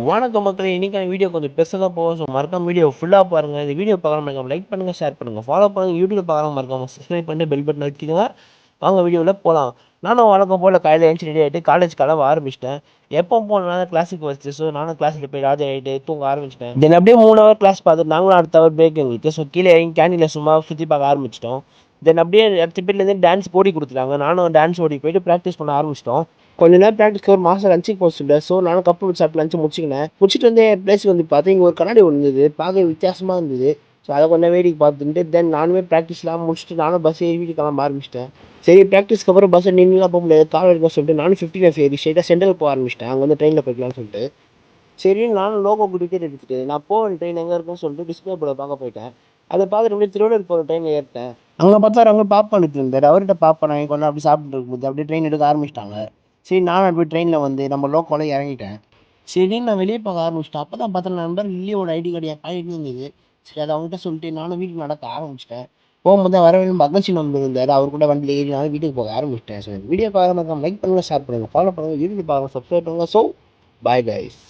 வணக்கம் மக்களே, இன்னைக்கான வீடியோ கொஞ்சம் பெருசாக போகும். ஸோ மறக்காம வீடியோ ஃபுல்லாக பாருங்கள். இந்த வீடியோ பார்க்காம மறக்காம லைக் பண்ணுங்கள், ஷேர் பண்ணுங்கள், ஃபாலோ பண்ணுங்கள். யூடியூப்ல பார்க்காம மறக்காம சப்ஸ்கிரைப் பண்ணிட்டு பெல் பட்டன் வச்சுக்கோங்க. வாங்க வீடியோவில் போகலாம். நானும் வழக்கம் போல் காலையில் எழுந்துச்சி ரெடி ஆகிட்டு காலேஜ் கிளம்ப ஆரம்பிச்சிட்டேன். எப்போ போனாலும் கிளாஸுக்கு வச்சு ஸோ நானும் கிளாஸில் போய் ராஜா ஆகிட்டு தூங்க ஆரம்பிச்சிட்டேன். தென் அப்படியே 3 ஹவர் கிளாஸ் பார்த்துட்டு நாங்களும் அடுத்த ஹவர் பிரேக் எங்களுக்கு. ஸோ கீழே இறங்கி கேண்டீனில் சும்மா சுற்றி பார்க்க ஆரம்பிச்சிட்டோம். தென் அப்படியே அடுத்த பேர்லேருந்து டான்ஸ் போடி கொடுத்துட்டாங்க. நானும் டான்ஸ் ஓடி போயிட்டு ப்ராக்டிஸ் பண்ண ஆரம்பிச்சிட்டோம். கொஞ்ச நேரம் ப்ராக்டிஸ்க்கு ஒரு மாதம் லஞ்சுக்கு போக சொல்லிட்டு ஸோ நானும் கப்பு வச்சு சாப்பிட்டு லஞ்சு முடிச்சுட்டு வந்து என் பிளேஸுக்கு வந்து பார்த்தா இங்கே ஒரு கண்ணாடி ஒன்று இருந்தது. பார்க்க வித்தியாசமாக இருந்தது. ஸோ அதை கொஞ்சம் வேடிக்கை பார்த்துட்டு தென் நானுமே ப்ராக்டிஸ்லாம் முடிச்சுட்டு நானும் பஸ் ஏறி வீட்டுக்கு கிளம்ப ஆரம்பிச்சிட்டேன். சரி ப்ராக்டிஸ்க்கு அப்புறம் பஸ்ஸை நின்றுலாம் போக முடியாது, கால் எடுக்க சொல்லிட்டு நானும் 15 ஏறி ஸ்ட்ரைட்டாக சென்ட்ரல் போக ஆரம்பிச்சிட்டேன். அங்கே வந்து ட்ரெயினில் போய்க்கலாம்னு சொல்லிட்டு சரி நானும் லோகோ டிக்கெட் எடுத்துட்டு நான் போவேன் ட்ரெயின் எங்கே இருக்குன்னு சொல்லிட்டு டிஸ்பிளே போர்டை பார்க்க போயிட்டேன். அதை பார்த்துட்டு அப்படியே திருவள்ளூர் போகிற ட்ரெயினில் ஏறிட்டேன். அங்கே பார்த்தா அவங்க பாப்கார்ன் எடுத்துருந்தாரு. அவர்கிட்ட பாப்கார்ன் வாங்கி கொண்டு அப்படி சாப்பிட்டு இருக்கும்போது அப்படியே ட்ரெயின் எடுக்க ஆரம்பிச்சிட்டாங்க. சரி நானும் அப்படி ட்ரெயினில் வந்து நம்ம லோக்கோல இறங்கிட்டேன். சரின்னு நான் வெளியே பார்க்க ஆரம்பிச்சிட்டேன். அப்போ தான் பார்த்தா நண்பர் லில்லியோட ஐடி கார்டு என் கையில் இருந்தது. சரி அதை அவங்ககிட்ட சொல்லிட்டு நானும் வீட்டுக்கு நடக்க ஆரம்பிச்சிட்டேன். போகும்போது தான் வரவேலும் பகத்சிங் நம்பர் இருந்தார். அவர் கூட வண்டியில் ஏறி நான் வீட்டுக்கு போக ஆரம்பிச்சிட்டேன். ஸோ வீடியோ பார்க்க லைக் பண்ணுங்கள், ஷேர் பண்ணுங்கள், ஃபாலோ பண்ணுங்கள், யூடியூப் பார்க்க சப்ஸ்கிரைப் பண்ணுங்கள். So bye guys.